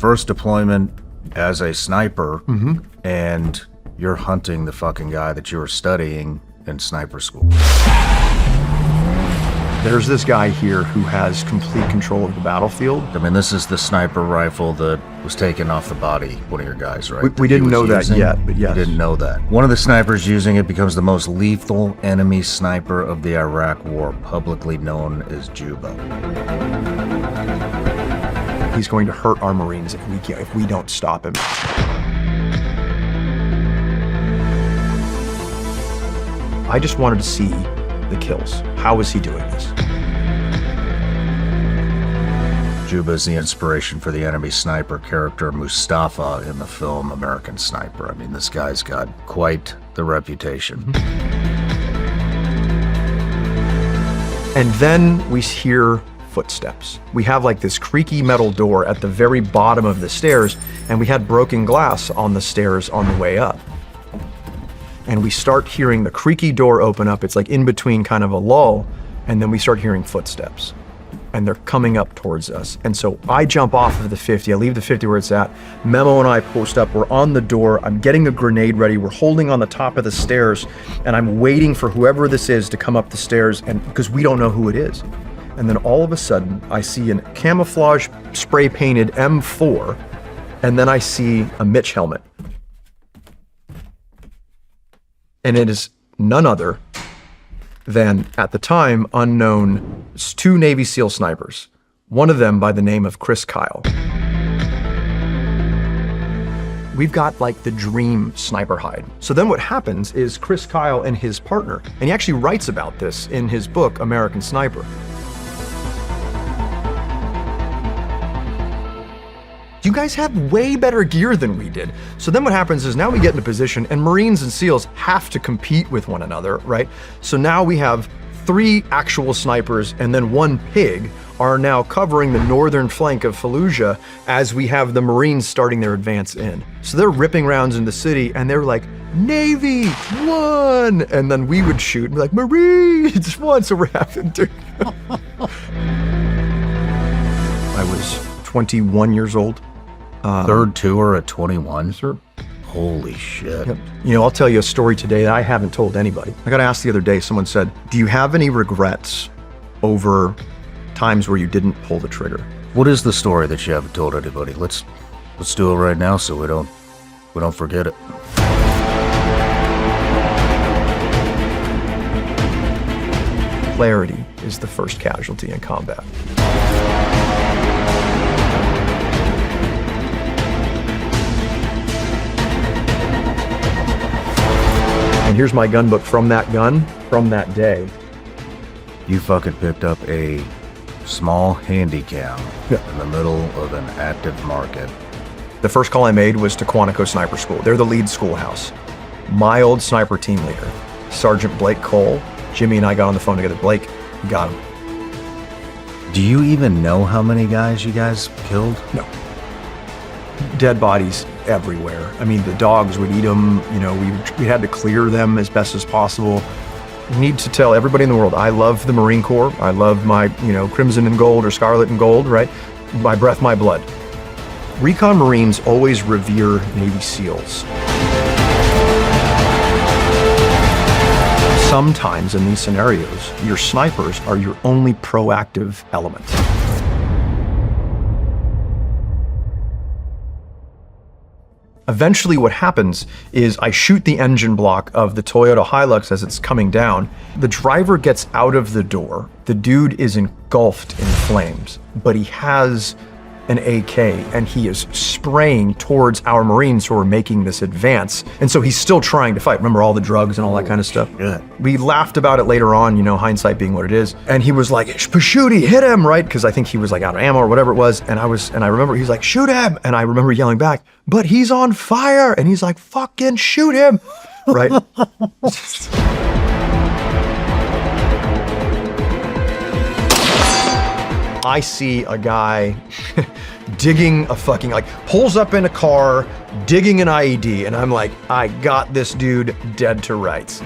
first deployment as a sniper, and you're hunting the fucking guy that you were studying in sniper school. There's this guy here who has complete control of the battlefield. I mean, this is the sniper rifle that was taken off the body, one of your guys, right? We didn't know that yet, but yes. You didn't know that. One of the snipers using it becomes the most lethal enemy sniper of the Iraq War, publicly known as Juba. He's going to hurt our Marines if we don't stop him. I just wanted to see the kills. How is he doing this? Juba is the inspiration for the enemy sniper character Mustafa in the film American Sniper. I mean, this guy's got quite the reputation. And then we hear footsteps. We have like this creaky metal door at the very bottom of the stairs, and we had broken glass on the stairs on the way up. And we start hearing the creaky door open up. It's like in between kind of a lull, and then we start hearing footsteps. And they're coming up towards us. And so I jump off of the 50, I leave the 50 where it's at. Memo and I post up, we're on the door, I'm getting a grenade ready, we're holding on the top of the stairs, and I'm waiting for whoever this is to come up the stairs, and because we don't know who it is. And then all of a sudden, I see a camouflage spray painted M4, and then I see a Mitch helmet. And it is none other than, at the time, unknown 2 Navy SEAL snipers. One of them by the name of Chris Kyle. We've got like the dream sniper hide. So then what happens is Chris Kyle and his partner, and he actually writes about this in his book, American Sniper. You guys have way better gear than we did. So then what happens is now we get into position, and Marines and SEALs have to compete with one another, right? So now we have 3 actual snipers and then 1 pig are now covering the northern flank of Fallujah as we have the Marines starting their advance in. So they're ripping rounds in the city, and they're like, Navy, 1! And then we would shoot and be like, Marines, 1! So we're having to. I was 21 years old. Third tour at 21? Sir. Holy shit. Yep. You know, I'll tell you a story today that I haven't told anybody. I got asked the other day, someone said, do you have any regrets over times where you didn't pull the trigger? What is the story that you haven't told anybody? Let's do it right now so we don't forget it. Clarity is the first casualty in combat. And here's my gun book from that gun, from that day. You fucking picked up a small handy cam in the middle of an active market. The first call I made was to Quantico Sniper School. They're the lead schoolhouse. My old sniper team leader, Sergeant Blake Cole. Jimmy and I got on the phone together. Blake, got him. Do you even know how many guys you guys killed? No. Dead bodies everywhere. I mean, the dogs would eat them. You know, we had to clear them as best as possible. I need to tell everybody in the world, I love the Marine Corps. I love my, crimson and gold or scarlet and gold, right? My breath, my blood. Recon Marines always revere Navy SEALs. Sometimes in these scenarios, your snipers are your only proactive element. Eventually what happens is I shoot the engine block of the Toyota Hilux as it's coming down. The driver gets out of the door. The dude is engulfed in flames, but he has an AK and he is spraying towards our Marines who are making this advance. And so he's still trying to fight. Remember all the drugs and all that kind of stuff? Yeah. We laughed about it later on, hindsight being what it is. And he was like, Pasciuti, hit him, right? Because I think he was like out of ammo or whatever it was. And I remember he's like, shoot him. And I remember yelling back, but he's on fire. And he's like, fucking shoot him, right? I see a guy digging a fucking, pulls up in a car, digging an IED, and I'm like, I got this dude dead to rights.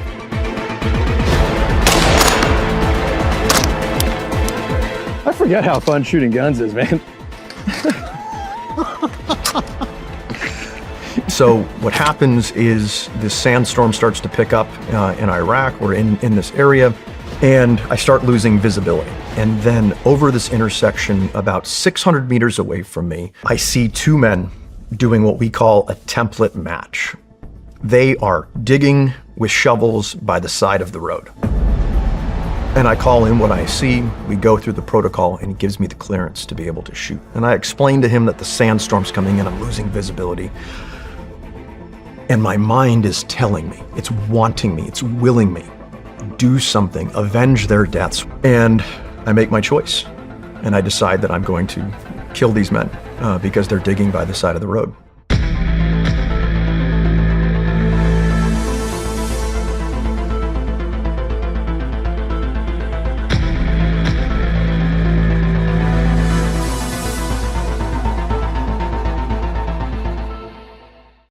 I forget how fun shooting guns is, man. so what happens is this sandstorm starts to pick up in Iraq, or in this area, and I start losing visibility. And then over this intersection, about 600 meters away from me, I see two men doing what we call a template match. They are digging with shovels by the side of the road. And I call in what I see, we go through the protocol, and he gives me the clearance to be able to shoot. And I explain to him that the sandstorm's coming in, I'm losing visibility. And my mind is telling me, it's wanting me, it's willing me, do something, avenge their deaths. And I make my choice. And I decide that I'm going to kill these men because they're digging by the side of the road.